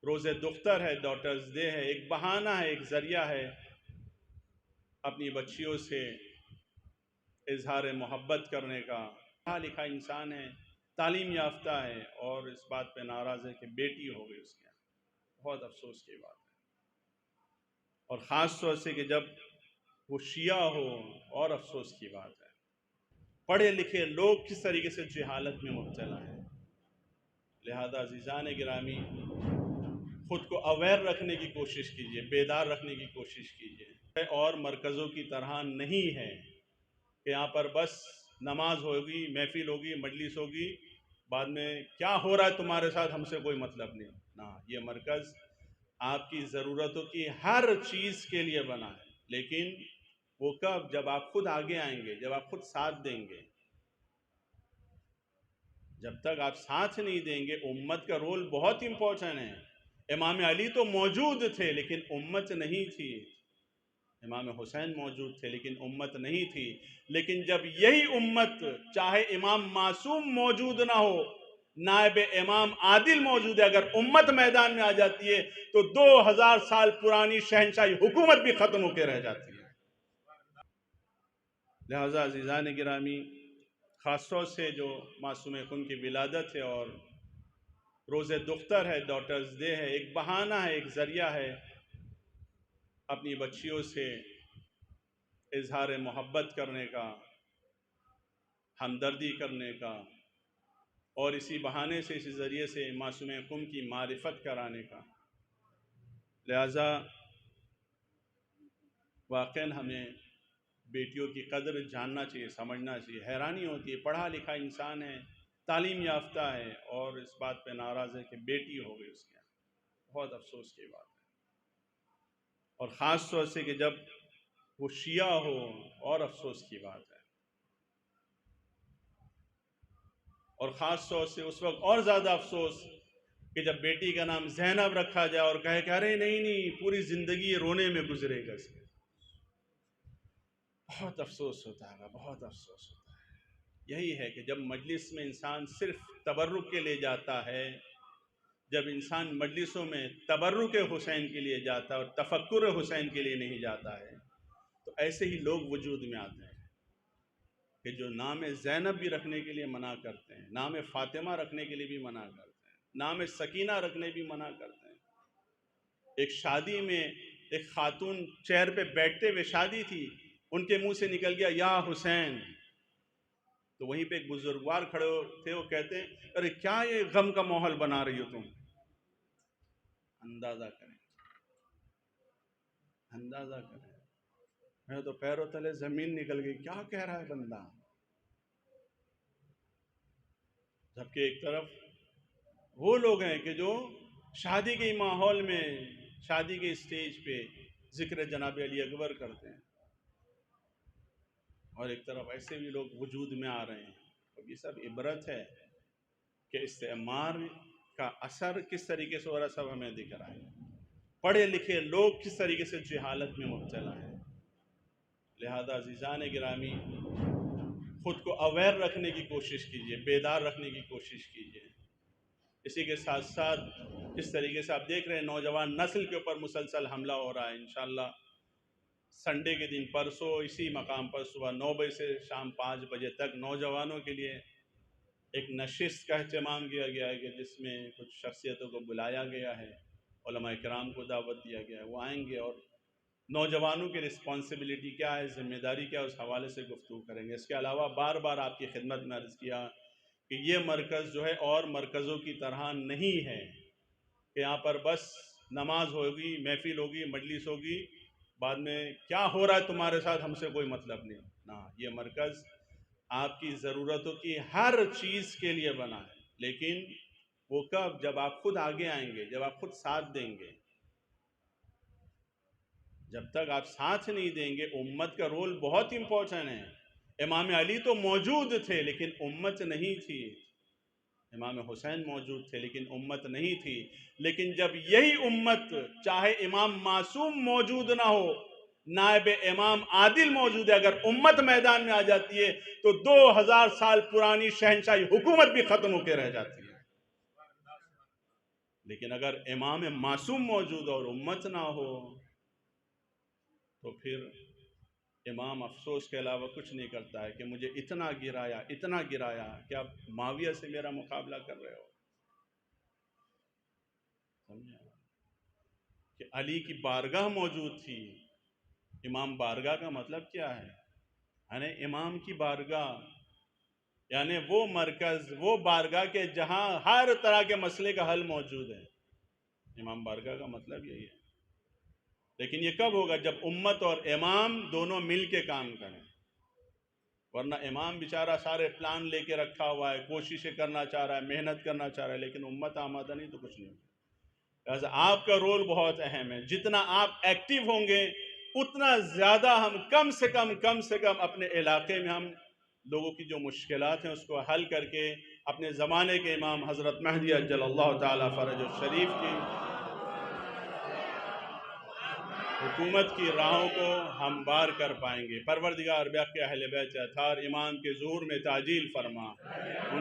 روز دختر ہے، daughters day ہے، ایک بہانہ ہے، ایک ذریعہ ہے اپنی بچیوں سے اظہار محبت کرنے کا۔ پڑھا لکھا انسان ہے، تعلیم یافتہ ہے، اور اس بات پہ ناراض ہے کہ بیٹی ہو گئی اس کے یہاں۔ بہت افسوس کی بات ہے، اور خاص طور سے کہ جب وہ شیعہ ہو، اور افسوس کی بات ہے۔ پڑھے لکھے لوگ کس طریقے سے جہالت میں مبتلا ہیں۔ لہذا عزیزان گرامی، خود کو اویئر رکھنے کی کوشش کیجئے، بیدار رکھنے کی کوشش کیجئے، اور مرکزوں کی طرح نہیں ہے کہ یہاں پر بس نماز ہوگی، محفل ہوگی، مجلس ہوگی، بعد میں کیا ہو رہا ہے تمہارے ساتھ ہم سے کوئی مطلب نہیں۔ نہ، یہ مرکز آپ کی ضرورتوں کی ہر چیز کے لیے بنا ہے، لیکن وہ کب؟ جب آپ خود آگے آئیں گے، جب آپ خود ساتھ دیں گے۔ جب تک آپ ساتھ نہیں دیں گے، امت کا رول بہت امپورٹنٹ ہے۔ امام علی تو موجود تھے لیکن امت نہیں تھی، امام حسین موجود تھے لیکن امت نہیں تھی، لیکن جب یہی امت، چاہے امام معصوم موجود نہ ہو، نائب امام عادل موجود ہے، اگر امت میدان میں آ جاتی ہے تو 2000 سال پرانی شہنشاہی حکومت بھی ختم ہو کے رہ جاتی ہے۔ لہذا عزیزان گرامی، خاص طور سے جو معصوم خون کی ولادت ہے اور روز دختر ہے، ڈاٹرز ڈے ہے، ایک بہانہ ہے، ایک ذریعہ ہے اپنی بچیوں سے اظہار محبت کرنے کا، ہمدردی کرنے کا، اور اسی بہانے سے، اسی ذریعے سے معصوم خون کی معرفت کرانے کا۔ لہذا واقعاً ہمیں بیٹیوں کی قدر جاننا چاہیے، سمجھنا چاہیے۔ حیرانی ہوتی ہے، پڑھا لکھا انسان ہے، تعلیم یافتہ ہے، اور اس بات پہ ناراض ہے کہ بیٹی ہو گئی اس کے یہاں۔ بہت افسوس کی بات ہے، اور خاص طور سے کہ جب وہ شیعہ ہو، اور افسوس کی بات ہے، اور خاص طور سے اس وقت اور زیادہ افسوس کہ جب بیٹی کا نام زینب رکھا جائے اور کہے کہ ارے نہیں، پوری زندگی رونے میں گزرے گا اس کے۔ بہت افسوس ہوتا ہے، بہت افسوس ہوتا ہے۔ یہی ہے کہ جب مجلس میں انسان صرف تبرک کے لیے جاتا ہے، جب انسان مجلسوں میں تبرک حسین کے لیے جاتا ہے اور تفکر حسین کے لیے نہیں جاتا ہے، تو ایسے ہی لوگ وجود میں آتے ہیں کہ جو نام زینب بھی رکھنے کے لیے منع کرتے ہیں، نام فاطمہ رکھنے کے لیے بھی منع کرتے ہیں، نام سکینہ رکھنے بھی منع کرتے ہیں۔ ایک شادی میں ایک خاتون چیئر پہ بیٹھتے ہوئے، شادی تھی، ان کے منہ سے نکل گیا یا حسین، تو وہیں پہ ایک بزرگوار کھڑے تھے، وہ کہتے ہیں ارے کیا یہ غم کا ماحول بنا رہی ہو تم؟ اندازہ کریں، اندازہ کریں، میں تو پیروں تلے زمین نکل گئی، کیا کہہ رہا ہے بندہ؟ جبکہ ایک طرف وہ لوگ ہیں کہ جو شادی کے ماحول میں، شادی کے اسٹیج پہ ذکر جناب علی اکبر کرتے ہیں، اور ایک طرف ایسے بھی لوگ وجود میں آ رہے ہیں۔ اب یہ سب عبرت ہے کہ استعمار کا اثر کس طریقے سے ہو رہا، سب ہمیں دکھ رہا ہے۔ پڑھے لکھے لوگ کس طریقے سے جہالت میں مبتلا ہیں۔ لہذا عزیزان گرامی، خود کو اویئر رکھنے کی کوشش کیجئے، بیدار رکھنے کی کوشش کیجئے۔ اسی کے ساتھ ساتھ اس طریقے سے آپ دیکھ رہے ہیں نوجوان نسل کے اوپر مسلسل حملہ ہو رہا ہے۔ انشاءاللہ سنڈے کے دن پرسوں اسی مقام پر صبح 9 بجے سے شام 5 بجے تک نوجوانوں کے لیے ایک نشست کا اہتمام کیا گیا ہے، کہ جس میں کچھ شخصیتوں کو بلایا گیا ہے، علماء کرام کو دعوت دیا گیا ہے، وہ آئیں گے اور نوجوانوں کی رسپانسبلٹی کیا ہے، ذمہ داری کیا ہے، اس حوالے سے گفتگو کریں گے۔ اس کے علاوہ بار بار آپ کی خدمت میں عرض کیا کہ یہ مرکز جو ہے اور مرکزوں کی طرح نہیں ہے کہ یہاں پر بس نماز ہوگی، محفل ہوگی، مجلس ہوگی، بعد میں کیا ہو رہا ہے تمہارے ساتھ ہم سے کوئی مطلب نہیں۔ نہ، یہ مرکز آپ کی ضرورتوں کی ہر چیز کے لیے بنا ہے، لیکن وہ کب؟ جب آپ خود آگے آئیں گے، جب آپ خود ساتھ دیں گے۔ جب تک آپ ساتھ نہیں دیں گے، امت کا رول بہت امپورٹنٹ ہے۔ امام علی تو موجود تھے لیکن امت نہیں تھی، امام حسین موجود تھے لیکن امت نہیں تھی، لیکن جب یہی امت، چاہے امام معصوم موجود نہ ہو، نائب امام عادل موجود ہے، اگر امت میدان میں آ جاتی ہے تو 2000 سال پرانی شہنشاہی حکومت بھی ختم ہو کے رہ جاتی ہے۔ لیکن اگر امام معصوم موجود اور امت نہ ہو تو پھر امام افسوس کے علاوہ کچھ نہیں کرتا ہے کہ مجھے اتنا گرایا کہ آپ معاویہ سے میرا مقابلہ کر رہے ہو. سمجھے کہ علی کی بارگاہ موجود تھی. امام بارگاہ کا مطلب کیا ہے؟ یعنی امام کی بارگاہ یعنی وہ مرکز، وہ بارگاہ کے جہاں ہر طرح کے مسئلے کا حل موجود ہے. امام بارگاہ کا مطلب یہی ہے. لیکن یہ کب ہوگا؟ جب امت اور امام دونوں مل کے کام کریں. ورنہ امام بیچارہ سارے پلان لے کے رکھا ہوا ہے، کوششیں کرنا چاہ رہا ہے، محنت کرنا چاہ رہا ہے، لیکن امت آمادہ نہیں تو کچھ نہیں ہوگا. لہٰذا آپ کا رول بہت اہم ہے. جتنا آپ ایکٹیو ہوں گے اتنا زیادہ ہم کم سے کم اپنے علاقے میں ہم لوگوں کی جو مشکلات ہیں اس کو حل کر کے اپنے زمانے کے امام حضرت مہدی عجل اللہ تعالیٰ فرج الشریف کی حکومت کی راہوں کو ہم بار کر پائیں گے. پروردگار بیق اہل بیت اطہار امام کے ظہور میں تعجیل فرما.